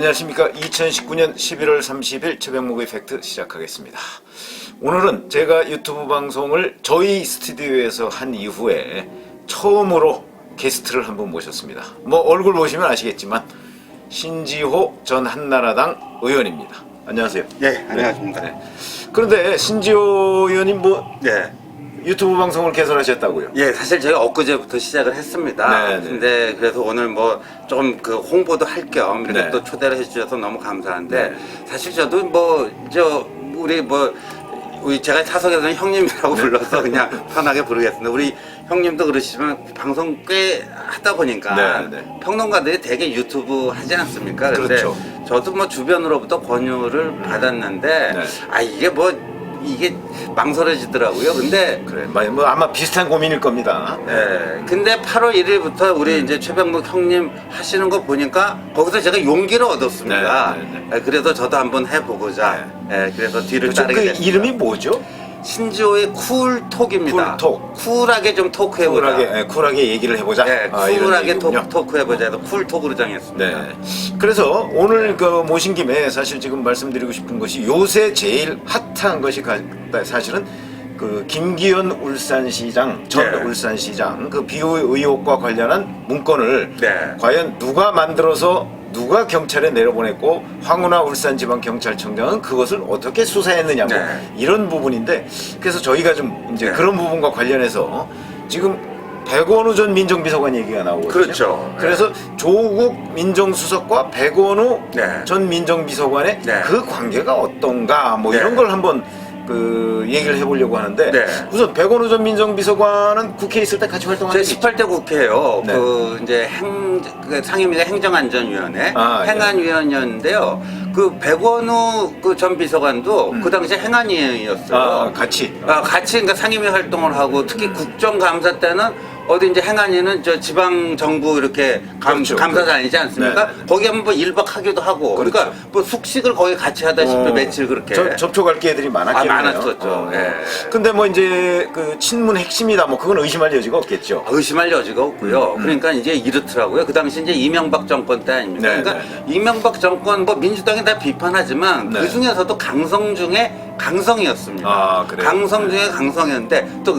안녕하십니까. 2019년 11월 30일 최병목의 팩트 시작하겠습니다. 오늘은 제가 유튜브 방송을 저희 스튜디오에서 한 이후에 처음으로 게스트를 한 분 모셨습니다. 뭐 얼굴 보시면 아시겠지만 신지호 전 한나라당 의원입니다. 안녕하세요. 네, 안녕하십니까. 네. 그런데 신지호 의원님 뭐 네. 유튜브 방송을 개설하셨다고요? 예, 사실 저희가 엊그제부터 시작을 했습니다. 네, 네. 근데 그래서 오늘 뭐 좀 그 홍보도 할 겸 이렇게 네. 또 초대를 해주셔서 너무 감사한데 네. 사실 저도 우리 제가 사석에서는 형님이라고 불러서 그냥 편하게 부르겠습니다. 우리 형님도 그러시지만 방송 꽤 하다 보니까 네, 네. 평론가들이 되게 유튜브 하지 않습니까? 근데 그렇죠. 저도 뭐 주변으로부터 권유를 받았는데 네. 이게 망설여지더라고요. 근데 그래, 뭐 아마 비슷한 고민일 겁니다. 네. 근데 8월 1일부터 우리 이제 최병목 형님 하시는 거 보니까 거기서 제가 용기를 얻었습니다. 네. 그래서 저도 한번 해보고자. 네. 그래서 뒤를 따르게 그 됐습니다. 이름이 뭐죠? 신지호의 쿨톡입니다. 쿨톡. 쿨하게 좀 토크해보자. 쿨하게 얘기를 해보자. 네, 이런 쿨하게 얘기군요. 토크해보자 해서 쿨톡으로 정했습니다. 네. 그래서 오늘 그 모신 김에 사실 지금 말씀드리고 싶은 것이 요새 제일 핫한 것이 사실은 그 김기현 울산시장 전 네. 울산시장 그 비호 의혹과 관련한 문건을 네. 과연 누가 만들어서 누가 경찰에 내려보냈고 황운하 울산지방경찰청장은 그것을 어떻게 수사했느냐 뭐 네. 이런 부분인데 그래서 저희가 좀 이제 네. 그런 부분과 관련해서 지금 백원우 전 민정비서관 얘기가 나오거든요. 그렇죠. 그래서 조국 민정수석과 백원우 네. 전 민정비서관의 네. 그 관계가 어떤가 뭐 네. 이런 걸 한번 그 얘기를 해보려고 하는데 네. 우선 백원우 전 민정비서관은 국회에 있을 때 같이 제 활동하는 게 18대 국회요. 네. 그 이제 그 상임위가 행정안전위원회 아, 행안위원이었는데요. 그 백원우 그 전 비서관도 그 당시에 행안위원이었어요. 같이 같이 그러니까 상임위 활동을 하고 특히 국정감사 때는 어디 이제 행안위는 저 지방 정부 이렇게 그렇죠. 감사단이지 않습니까? 네, 네, 네. 거기 한번 뭐 1박 하기도 하고. 그렇죠. 그러니까 뭐 숙식을 거의 같이 하다시피 며칠 그렇게. 접촉할 기회들이 많았겠네요. 많았었죠. 예. 근데 뭐 이제 그 친문 핵심이다 뭐 그건 의심할 여지가 없겠죠. 의심할 여지가 없고요. 그러니까 이제 이렇더라고요. 그 당시 이제 이명박 정권 때 아닙니까? 네, 그러니까 네, 이명박 정권 뭐 민주당이 다 비판하지만 네. 그 중에서도 강성 중에 강성이었습니다. 아, 그래요? 강성 중에 강성이었는데 또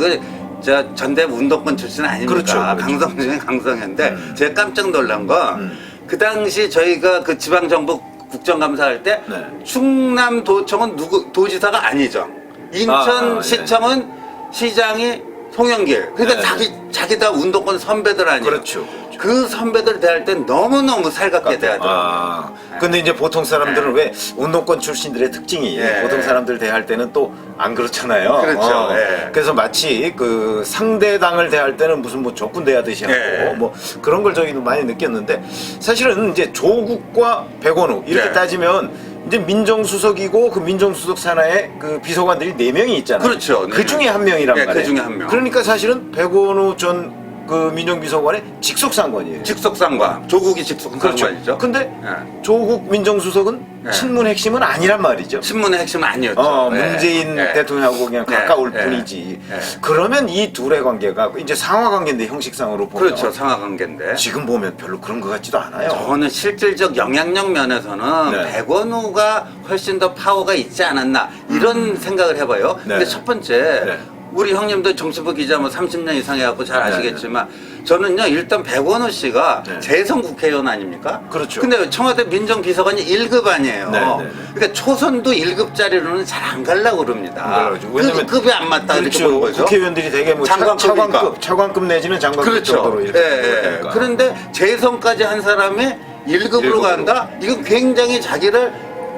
저 전대협 운동권 출신 아닙니까? 그렇죠. 강성 중에 강성이었는데 제가 깜짝 놀란 건 그 당시 저희가 그 지방 정부 국정감사할 때 네. 충남도청은 도지사가 아니죠. 인천시청은 시장이 송영길. 그러니까 네. 자기 다 운동권 선배들 아니에요. 그렇죠. 그 선배들 대할 땐 너무너무 살갑게 대하더라고요. 근데 이제 보통 사람들은 왜 운동권 출신들의 특징이 예. 보통 사람들 대할 때는 또 안 그렇잖아요. 그렇죠. 예. 그래서 마치 그 상대당을 대할 때는 무슨 뭐 적군 대하듯이 하고 예. 뭐 그런 걸 저희도 많이 느꼈는데 사실은 이제 조국과 백원우 이렇게 예. 따지면 이제 민정수석이고 그 민정수석 산하에 그 비서관들이 4명이 있잖아요. 그렇죠. 그 중에 한 명이란 예, 말이에요. 그 중에 한 명. 그러니까 사실은 백원우 전 그 민정비서관의 직속상관이에요. 직속상관. 조국이 직속상관이죠. 근데 예. 조국 민정수석은 예. 친문 핵심은 아니란 말이죠. 신문의 핵심은 아니었죠. 예. 문재인 예. 대통령하고 그냥 예. 가까울 예. 뿐이지. 예. 그러면 이 둘의 관계가 이제 상하관계인데 형식상으로 보면 그렇죠. 상하관계인데. 지금 보면 별로 그런 것 같지도 않아요. 저는 실질적 영향력 면에서는 네. 백원우가 훨씬 더 파워가 있지 않았나 이런 생각을 해봐요. 네. 근데 첫 번째 네. 우리 형님도 정치부 기자 뭐 30년 이상 해갖고 잘 아시겠지만 저는요 일단 백원우 씨가 네. 재선 국회의원 아닙니까? 그렇죠. 근데 청와대 민정비서관이 1급 아니에요. 네, 네, 네. 그러니까 초선도 1급짜리로는 잘 안 가려고 그럽니다. 안 가려고 그러죠. 왜냐면 급이 안 맞다 이렇게 그렇죠. 보는 거죠. 국회의원들이 되게 뭐 장관급이니까. 차관급 내지는 장관급 그렇죠. 정도로 이렇게 예. 되니까. 그런데 재선까지 한 사람이 1급으로 1급으로. 간다? 이건 굉장히 자기를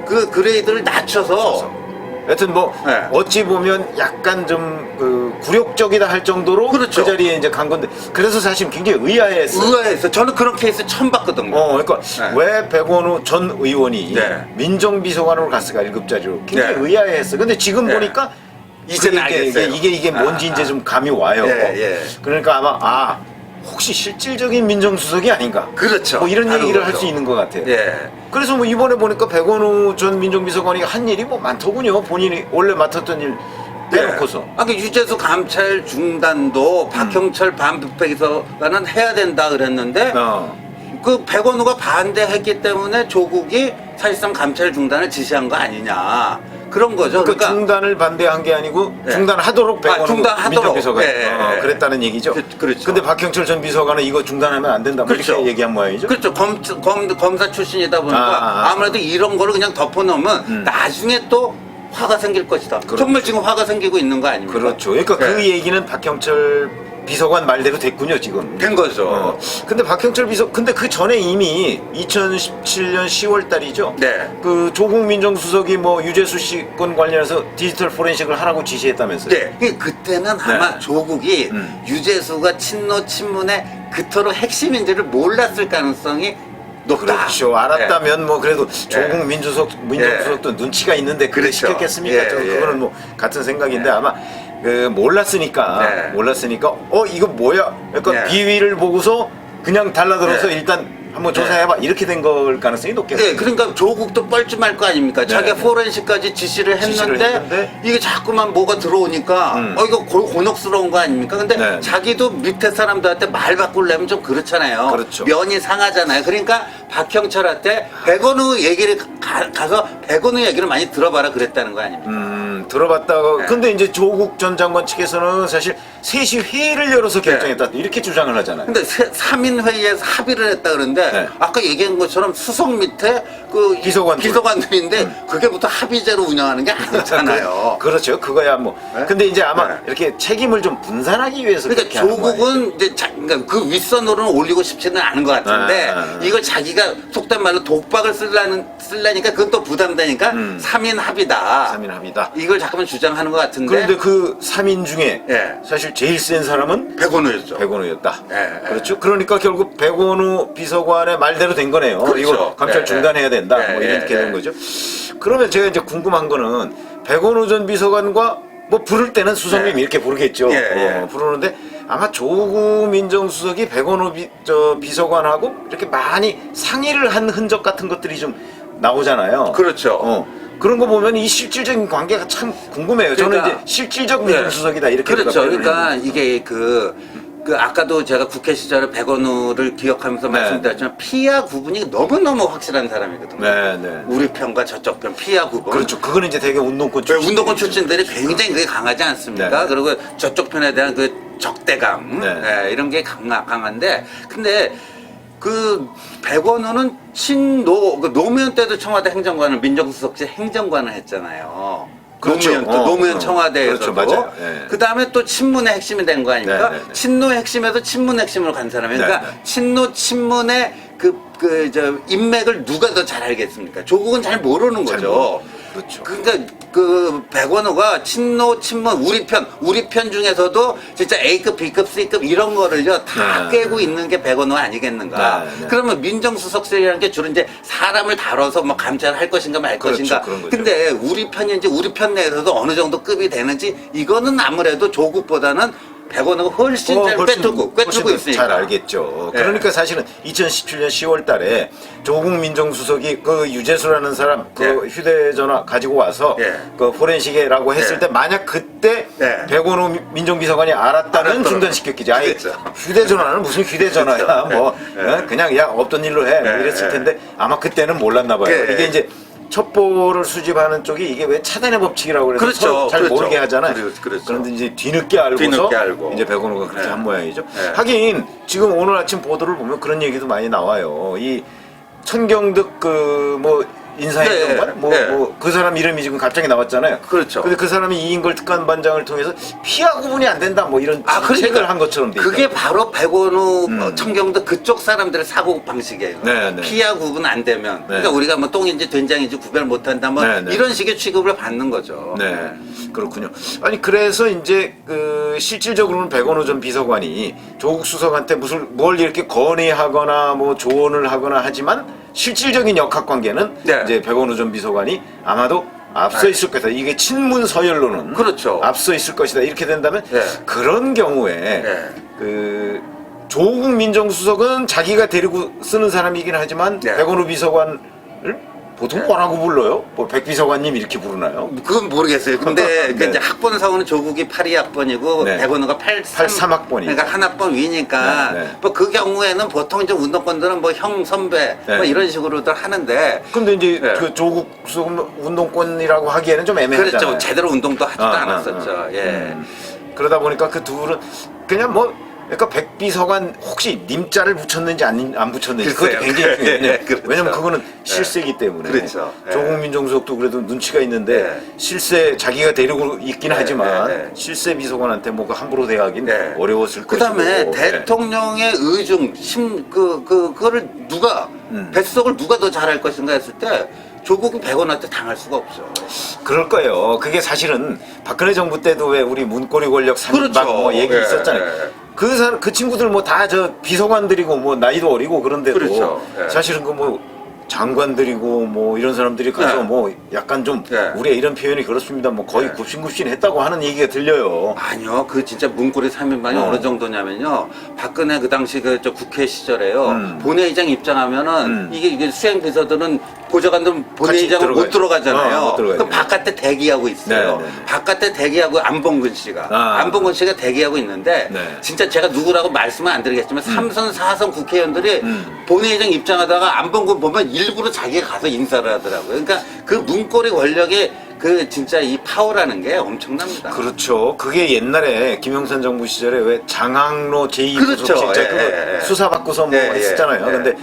그 그레이드를 낮춰서 하여튼 뭐 네. 어찌 보면 약간 좀 그 굴욕적이다 할 정도로 그렇죠. 그 자리에 이제 간 건데 그래서 사실 굉장히 의아했어요. 의아해서 저는 그런 케이스 처음 봤거든요. 그러니까 네. 왜 백원우 전 의원이 네. 민정비서관으로 갔을까 1급짜리로 굉장히 네. 의아해했어. 근데 지금 네. 보니까 이제는 이게 알겠어요. 이게 뭔지 이제 좀 감이 와요. 예. 그러니까 아마 혹시 실질적인 민정수석이 아닌가? 그렇죠. 뭐 이런 바로 얘기를 할 그렇죠. 수 있는 것 같아요. 예. 그래서 뭐 이번에 보니까 백원우 전 민정비서관이 한 일이 뭐 많더군요. 본인이 원래 맡았던 일 빼놓고서. 아까 유재수 감찰 중단도 박형철 반부패 기소관은 해야 된다 그랬는데 그 백원우가 반대했기 때문에 조국이 사실상 감찰 중단을 지시한 거 아니냐 그런 거죠. 그러니까 중단을 반대한 게 아니고 네. 중단하도록 백원우 중단하도록. 민정비서관 네. 그랬다는 얘기죠. 그렇죠. 근데 박형철 전 비서관은 이거 중단하면 안 된다. 뭐 그렇죠. 이렇게 얘기한 모양이죠. 그렇죠. 검사 출신이다 보니까 아무래도 이런 거를 그냥 덮어놓으면 나중에 또 화가 생길 것이다. 그렇죠. 정말 지금 화가 생기고 있는 거 아닙니까? 그렇죠. 그러니까 네. 그 얘기는 박형철 비서관 말대로 됐군요, 지금. 된 거죠. 근데 박형철 근데 그 전에 이미 2017년 10월 달이죠. 네. 그 조국 민정수석이 뭐 유재수 씨 건 관련해서 디지털 포렌식을 하라고 지시했다면서요. 네. 그때는 아마 조국이 유재수가 친노 친문의 그토록 핵심인지를 몰랐을 가능성이 높다. 그렇죠. 알았다면 뭐 그래도 조국 예. 민정수석도 눈치가 있는데 그래 그렇죠. 시켰겠습니까? 예, 저는 예. 그거는 뭐 같은 생각인데 예. 아마 그 몰랐으니까 이거 뭐야? 그러니까 예. 비위를 보고서 그냥 달라들어서 예. 일단 한번 조사해봐 이렇게 된 걸 가능성이 높겠어요. 네, 그러니까 조국도 뻘쭘할 거 아닙니까? 자기가 네. 포렌식까지 지시를 했는데 이게 자꾸만 뭐가 들어오니까 이거 곤혹스러운 거 아닙니까? 근데 네. 자기도 밑에 사람들한테 말 바꾸려면 좀 그렇잖아요. 그렇죠. 면이 상하잖아요. 그러니까 박형철한테 백원우 얘기를 가서 백원우 얘기를 많이 들어봐라 그랬다는 거 아닙니까? 들어봤다가 네. 근데 이제 조국 전 장관 측에서는 사실 셋이 회의를 열어서 결정했다 이렇게 주장을 하잖아요. 근데 3인 회의에서 합의를 했다 그러는데 네. 아까 얘기한 것처럼 수석 밑에 그 비서관들인데 그게 부터 합의제로 운영하는 게 아니잖아요. 그렇죠. 그거야 뭐. 네? 근데 이제 아마 네. 이렇게 책임을 좀 분산하기 위해서 그러니까 그렇게 하는 거예요. 조국은 이제 그러니까 그 윗선으로는 올리고 싶지는 않은 것 같은데 이걸 자기가 속된 말로 독박을 쓰려니까 그건 또 부담되니까 3인 합의다. 3인 합의다. 이걸 잠깐만 주장하는 것 같은데. 그런데 그 3인 중에 예. 사실 제일 센 사람은 백원우였죠. 백원우였다. 예, 예. 그렇죠. 그러니까 결국 백원우 비서관의 말대로 된 거네요. 그렇죠. 이거 감찰 예, 중단해야 된다. 예, 뭐 예, 이렇게 예. 된 거죠. 그러면 제가 이제 궁금한 거는 백원우 전 비서관과 뭐 부를 때는 수석님 예. 이렇게 부르겠죠. 예, 예. 부르는데 아마 조국 민정수석이 백원우 비서관하고 이렇게 많이 상의를 한 흔적 같은 것들이 좀 나오잖아요. 그렇죠. 그런 거 보면 이 실질적인 관계가 참 궁금해요. 저는 그러니까, 이제 실질적 민정수석이다 이렇게 그렇죠. 대답을 그러니까 했는데. 이게 그 아까도 제가 국회 시절에 백원우를 기억하면서 말씀드렸지만 피하 구분이 너무너무 확실한 사람이거든요. 네. 우리 편과 저쪽 편 피하 구분. 그렇죠. 그거는 이제 되게 운동권 출신. 운동권 출신들이 굉장히 그게 강하지 않습니까? 네. 그리고 저쪽 편에 대한 그 적대감 네. 이런 게 강한데 근데 그 백원우는 노무현 때도 청와대 행정관을 민정수석실 행정관을 했잖아요. 그렇죠. 노무현 청와대에서도. 그렇죠. 맞아요. 예. 그 다음에 또 친문의 핵심이 된 거 아닙니까? 네. 친노의 핵심에도 친문 핵심으로 간 사람이에요. 그러니까 네. 친노 친문의 인맥을 누가 더 잘 알겠습니까? 조국은 잘 모르는 거죠. 그렇죠. 그러니까 그 백원우가 친노 친문 우리 편 중에서도 진짜 A급, B급, C급 이런 거를요 다 꿰고 있는 게 백원우 아니겠는가? 네. 그러면 민정수석실이라는 게 주로 이제 사람을 다뤄서 뭐 감찰할 것인가 말 그렇죠. 것인가. 그런 거죠. 근데 우리 편인지 우리 편 내에서도 어느 정도 급이 되는지 이거는 아무래도 조국보다는 백원우가 훨씬 잘 꿰뚫고 있으니까. 잘 알겠죠. 예. 그러니까 사실은 2017년 10월 달에 조국 민정수석이 그 유재수라는 사람 그 예. 휴대전화 가지고 와서 예. 그 포렌식이라고 했을 예. 때 만약 그때 예. 백원우 민정비서관이 알았다면 알았더라면. 중단시켰겠지. 아예 그렇죠. 휴대전화는 무슨 휴대전화야. 그렇죠. 뭐 예. 그냥 야 없던 일로 해. 뭐 예. 이랬을 텐데 아마 그때는 몰랐나 봐요. 예. 이게 이제 첩보를 수집하는 쪽이 이게 왜 차단의 법칙이라고 그래서 그렇죠. 서로 잘 그렇죠. 모르게 하잖아요. 그렇죠. 그런데 이제 뒤늦게 알고서 뒤늦게 알고. 이제 백원우가 그렇게 네. 한 모양이죠. 네. 하긴 지금 오늘 아침 보도를 보면 그런 얘기도 많이 나와요. 이 천경득 그 뭐 인사행정관 네. 뭐 그 사람 이름이 지금 갑자기 나왔잖아요. 그렇죠. 근데 그 사람이 이인걸 특감반장을 통해서 피하 구분이 안 된다 뭐 이런 그러니까 책을 한 것처럼 돼 그게 있잖아요. 바로 백원우 청경도 그쪽 사람들의 사고 방식이에요. 네. 피하 구분 안 되면 그러니까 우리가 뭐 똥인지 된장인지 구별 못 한다 뭐 네. 이런 식의 취급을 받는 거죠. 네, 그렇군요. 아니 그래서 이제 그 실질적으로는 백원우 전 비서관이 조국 수석한테 뭘 이렇게 건의하거나 뭐 조언을 하거나 하지만 실질적인 역학 관계는 네. 이제 백원우 전 비서관이 아마도 앞서 있을 것이다. 이게 친문 서열로는 그렇죠. 앞서 있을 것이다. 이렇게 된다면 네. 그런 경우에 네. 그 조국 민정수석은 자기가 데리고 쓰는 사람이긴 하지만 네. 백원우 비서관을 보통 뭐라고 불러요? 뭐 백비서관님 이렇게 부르나요? 그건 모르겠어요. 근데 네. 그 이제 학번상으로는 조국이 82학번이고 네. 백원호가 83학번이죠. 그러니까 한 학번 위니까 네, 네. 뭐 그 경우에는 보통 이제 운동권들은 뭐 형 선배 네. 뭐 이런 식으로들 하는데 근데 이제 네. 그 조국 운동권이라고 하기에는 좀 애매하잖아요. 그렇죠. 제대로 운동도 하지도 않았었죠. 예. 그러다 보니까 그 둘은 그냥 뭐 그러니까 백비서관 혹시 님자를 붙였는지 안 붙였는지 그것도 글쎄요. 굉장히 중요해요. 그렇죠. 왜냐면 그거는 실세이기 때문에. 그렇죠. 예. 조국 민정수석도 그래도 눈치가 있는데 예. 실세 자기가 데리고 있긴 예, 하지만 예, 예. 실세 비서관한테 뭐 그 함부로 대하긴 네. 어려웠을 그다음에 것이고. 대통령의 의중 그거를 누가 뱃속을 누가 더 잘할 것인가 했을 때 조국은 백원한테 당할 수가 없죠. 그럴 거예요. 그게 사실은 박근혜 정부 때도 왜 우리 문고리 권력 그렇죠. 산박 뭐 얘기 예, 있었잖아요. 예. 그 친구들 뭐 다 저 비서관들이고 뭐 나이도 어리고 그런데도 그렇죠. 예. 사실은 그 뭐 장관들이고 뭐 이런 사람들이 가서 예. 뭐 약간 좀 예. 우리가 이런 표현이 그렇습니다. 뭐 거의 예. 굽신굽신했다고 하는 얘기가 들려요. 아니요, 그 진짜 문고리 3인방이 어느 정도냐면요. 박근혜 그 당시 그 저 국회 시절에요. 본회의장 입장하면은 이게 수행 비서들은 보좌관들은 본회의장을 못 들어가잖아요. 못 들어가죠. 그럼 바깥에 대기하고 있어요. 네, 네, 네. 바깥에 대기하고 안봉근 씨가 안봉근 씨가 대기하고 있는데 네. 진짜 제가 누구라고 말씀은 안 드리겠지만 3선 4선 국회의원들이 본회의장 입장하다가 안봉근 보면 일부러 자기가 가서 인사를 하더라고요. 그러니까 그 문고리 권력의 그 진짜 이 파워라는 게 엄청납니다. 그렇죠. 그게 옛날에 김영삼 정부 시절에 왜 장항로 그렇죠. 제2부속실장 예, 그거 예, 예. 수사받고서 뭐 예, 예, 했었잖아요. 예. 근데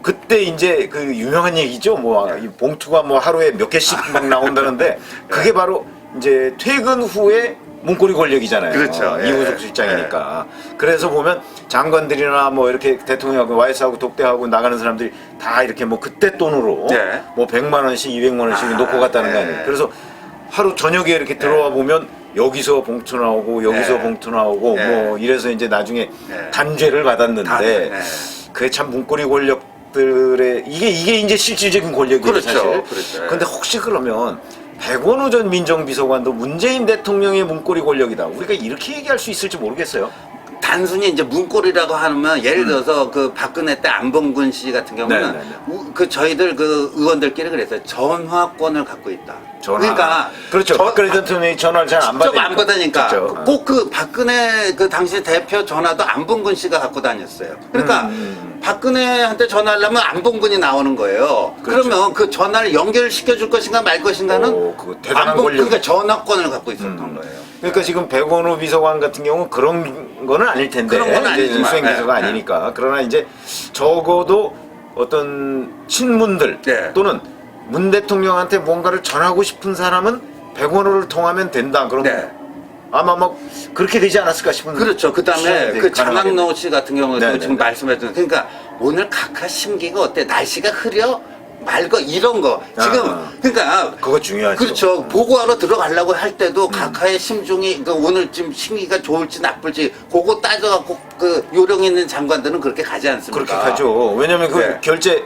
그때 이제 그 유명한 얘기죠. 뭐 이 봉투가 뭐 하루에 몇 개씩 막 나온다는데 그게 바로 이제 퇴근 후에 문고리 권력이잖아요. 그렇죠. 예, 이우석 실장이니까. 그래서 보면 장관들이나 뭐 이렇게 대통령하고 YS하고 독대하고 나가는 사람들이 다 이렇게 뭐 그때 돈으로 예. 뭐 100만 원씩 200만 원씩 놓고 갔다는 거 아니에요. 예. 그래서 하루 저녁에 이렇게 들어와 보면 여기서 봉투 나오고 여기서 예. 봉투 나오고 예. 뭐 이래서 이제 나중에 예. 단죄를 받았는데 예. 그게 참 문고리 권력들의 이게 이제 실질적인 권력이에요. 그렇죠. 사실. 그렇죠. 근데 혹시 그러면 백원호 전 민정비서관도 문재인 대통령의 문고리 권력이다. 우리가 이렇게 얘기할 수 있을지 모르겠어요. 단순히 이제 문고리라고 하면 예를 들어서 그 박근혜 때 안봉근 씨 같은 경우는 네, 네, 그 저희들 그 의원들끼리 그랬어요. 전화권을 갖고 있다. 전화. 그러니까 그렇죠. 박근혜 대통령이 전화를 잘 안 직접 받으니까. 안 받으니까 그렇죠. 꼭 그 박근혜 그 당시 대표 전화도 안봉근 씨가 갖고 다녔어요. 그러니까 박근혜한테 전화하려면 안봉근이 나오는 거예요. 그렇죠. 그러면 그 전화를 연결시켜 줄 것인가 말 것인가는 오, 그거 대단한 권력. 그러니까 전화권을 갖고 있었던 거예요. 그러니까 지금 백원호 비서관 같은 경우 그런 거는 아닐 텐데 그런 건 이제 아니지만, 수행 비서가 네, 아니니까. 그러나 이제 적어도 어떤 친문들 네. 또는 문 대통령한테 뭔가를 전하고 싶은 사람은 백원호를 통하면 된다. 그럼 네. 아마 막 그렇게 되지 않았을까 싶은. 그렇죠. 그 다음에 그 장학로 씨 같은 경우도 네, 네, 지금 네. 말씀하셨던 그러니까 오늘 각하 심기가 어때? 날씨가 흐려? 맑어? 이런 거. 지금 그러니까 그거 중요하죠. 그렇죠. 보고하러 들어가려고 할 때도 각하의 심중이 그러니까 오늘 지금 심기가 좋을지 나쁠지 그거 따져갖고 그 요령 있는 장관들은 그렇게 가지 않습니까? 그렇게 가죠. 왜냐면 그 네. 결제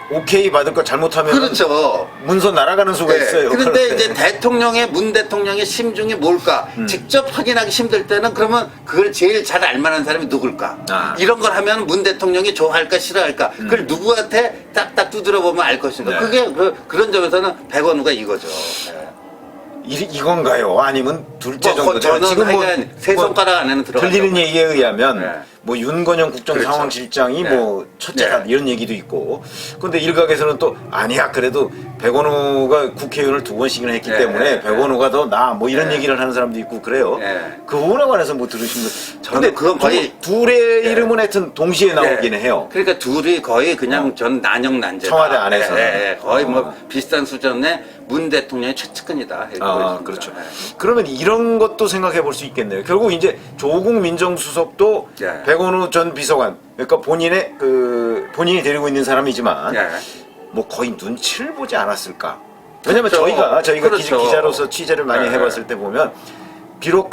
오케이 받을 거 잘못하면 그렇죠. 문서 날아가는 수가 네. 있어요. 그런데 그럴 때. 이제 문 대통령의 심중이 뭘까? 직접 확인하기 힘들 때는 그러면 그걸 제일 잘 알만한 사람이 누굴까? 이런 걸 하면 문 대통령이 좋아할까 싫어할까? 그걸 누구한테 딱딱 두드려 보면 알 것인가? 네. 그게 그런 점에서는 백원우가 이거죠. 네. 이건가요? 아니면 둘째 뭐, 정도? 저는 하여간 세 손가락 안에는 들어가죠. 들리는 얘기에 의하면 네. 뭐 윤건영 국정상황실장이 그렇죠. 뭐 첫째다 네. 이런 얘기도 있고. 근데 일각에서는 또 아니야 그래도 백원호가 국회의원을 2번씩이나 했기 네. 때문에 네. 백원호가 더 나 뭐 이런 네. 얘기를 하는 사람도 있고 그래요. 네. 그 부분에 관해서 뭐 들으신 분? 저는 그건 거의 둘의 네. 이름은 하여튼 동시에 나오긴 네. 해요. 그러니까 둘이 거의 그냥 전 난영난제다. 청와대 안에서. 거의 뭐 비슷한 수준의 문 대통령의 최측근이다. 이렇게 보여집니다. 그렇죠. 네. 그러면 이런 것도 생각해 볼 수 있겠네요. 결국 이제 조국 민정수석도 네. 백원호 전 비서관, 그러니까 본인이 데리고 있는 사람이지만 네. 뭐 거의 눈치를 보지 않았을까. 왜냐면 그렇죠. 저희가 그렇죠. 기자로서 취재를 많이 네. 해봤을 때 보면 비록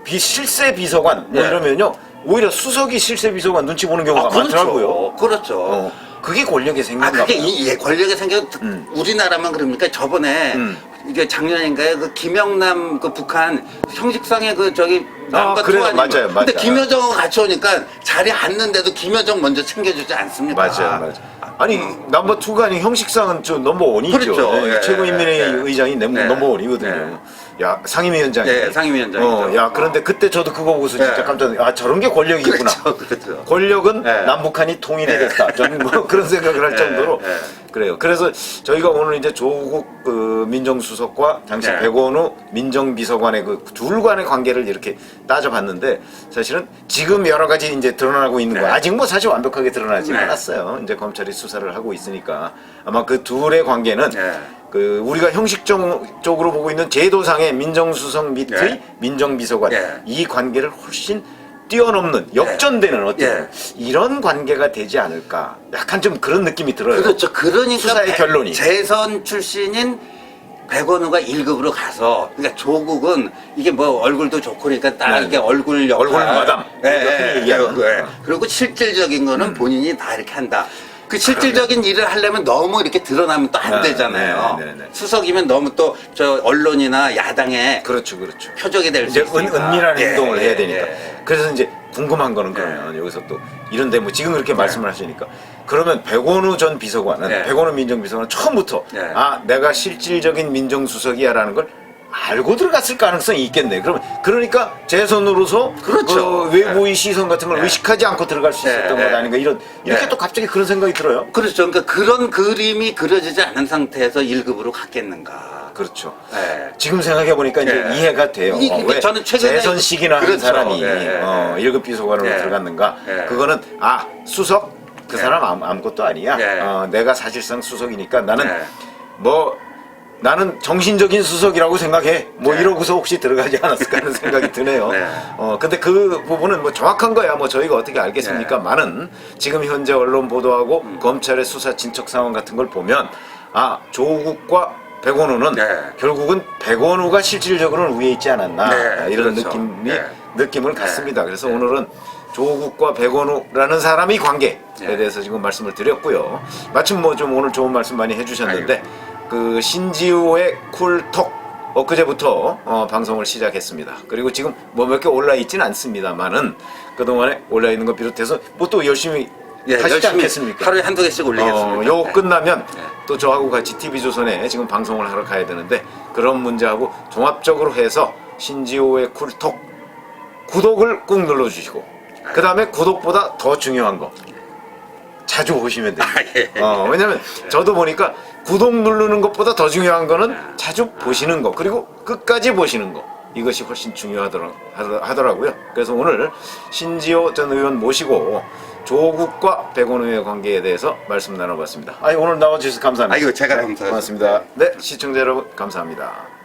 실세 비서관 뭐 네. 이러면요 오히려 수석이 실세 비서관 눈치 보는 경우가 많더라고요. 그렇죠. 그게 권력의 생긴가 그게 봐요. 권력의 생겨 우리나라만 그럽니까? 저번에 이게 작년인가요? 그 김영남 그 북한 형식상의 그 저기 남과 그래요. 투 아니면 맞아요. 근데 김여정하고 같이 오니까 자리에 앉는데도 김여정 먼저 챙겨주지 않습니까? 맞아요. 아니 넘버 2가 아닌 형식상은 저 넘버 1이죠. 그렇죠. 예, 최고인민회의 예. 의장이 넘버 1이거든요. 야 상임위원장이. 예, 상임위원장이죠. 야 그런데 그때 저도 그거 보고서 진짜 예. 깜짝 놀랐어요. 아 저런 게 권력이구나. 그렇죠. 권력은 예. 남북한이 통일이 예. 됐다. 저는 뭐 그런 생각을 할 예, 정도로 예. 그래요. 그래서 저희가 오늘 이제 조국 민정수석과 당시 예. 백원우 민정비서관의 그 둘 간의 관계를 이렇게 따져봤는데 사실은 지금 여러 가지 이제 드러나고 있는 거 네. 아직 뭐 사실 완벽하게 드러나지 네. 않았어요. 이제 검찰이 수사를 하고 있으니까 아마 그 둘의 관계는 네. 그 우리가 형식적으로 보고 있는 제도상의 민정수석 밑의 네. 민정비서관 네. 이 관계를 훨씬 뛰어넘는 역전되는 어떤 네. 이런 관계가 되지 않을까 약간 좀 그런 느낌이 들어요. 그렇죠. 그러니까 수사의 결론이. 재선 출신인 백원우가 1급으로 가서 그러니까 조국은 이게 뭐 얼굴도 좋고 그러니까 딱 네. 이게 얼굴 역할 얼굴 마담. 흔히 얘기하는. 그리고 실질적인 거는 본인이 다 이렇게 한다. 그 실질적인 일을 하려면 너무 이렇게 드러나면 또 안 네, 되잖아요. 네. 수석이면 너무 또 저 언론이나 야당의 그렇죠. 표적이 될 수 이제 있으니까. 은밀한 예, 행동을 해야 예, 되니까. 예. 그래서 이제 궁금한 거는 그러면 여기서 또 이런데 뭐 지금 그렇게 말씀을 하시니까 그러면 백원우 전 비서관은 네. 백원우 민정비서관은 처음부터 네. 아 내가 실질적인 민정수석이야라는 걸 알고 들어갔을 가능성이 있겠네. 그러니까 제 손으로서 그렇죠. 그 외부의 시선 같은 걸 네. 의식하지 않고 들어갈 수 있었던 네. 것 아닌가 이렇게 네. 또 갑자기 그런 생각이 들어요. 그렇죠. 그러니까 그런 그림이 그려지지 않은 상태에서 1급으로 갔겠는가. 그렇죠. 네. 지금 생각해 보니까 이제 네. 이해가 돼요. 이게 왜 저는 최근에 재선식이나 한 그렇죠. 사람이 네. 1급 비서관으로 네. 들어갔는가? 네. 그거는 아 수석 그 네. 사람 아무것도 아니야. 네. 내가 사실상 수석이니까 나는 네. 뭐 나는 정신적인 수석이라고 생각해. 뭐 네. 이러고서 혹시 들어가지 않았을까 하는 생각이 드네요. 네. 근데 그 부분은 뭐 정확한 거야. 뭐 저희가 어떻게 알겠습니까? 네. 많은 지금 현재 언론 보도하고 검찰의 수사 진척 상황 같은 걸 보면 아 조국과 백원우는 네. 결국은 백원우가 실질적으로는 위에 있지 않았나 네, 이런 그렇죠. 느낌을 네. 갖습니다. 그래서 네. 오늘은 조국과 백원우라는 사람의 관계에 네. 대해서 지금 말씀을 드렸고요. 마침 뭐 좀 오늘 좋은 말씀 많이 해주셨는데 그 신지호의 쿨톡 엊그제부터 방송을 시작했습니다. 그리고 지금 뭐 몇 개 올라 있지는 않습니다만은 그동안에 올라 있는 것 비롯해서 뭐 또 열심히 하시지 열심히 않겠습니까? 하루에 한두 개씩 올리겠습니다. 요거 네. 끝나면 네. 또 저하고 같이 TV조선에 지금 방송을 하러 가야 되는데 그런 문제하고 종합적으로 해서 신지호의 쿨톡 구독을 꾹 눌러주시고 그 다음에 구독보다 더 중요한 거 자주 보시면 됩니다. 예. 왜냐면 저도 보니까 구독 누르는 것보다 더 중요한 거는 자주 보시는 거 그리고 끝까지 보시는 거 이것이 훨씬 중요하더라고요. 그래서 오늘 신지호 전 의원 모시고 조국과 백원우의 관계에 대해서 말씀 나눠봤습니다. 오늘 나와주셔서 감사합니다. 아이고 제가 감사합니다. 고맙습니다. 네, 시청자 여러분 감사합니다.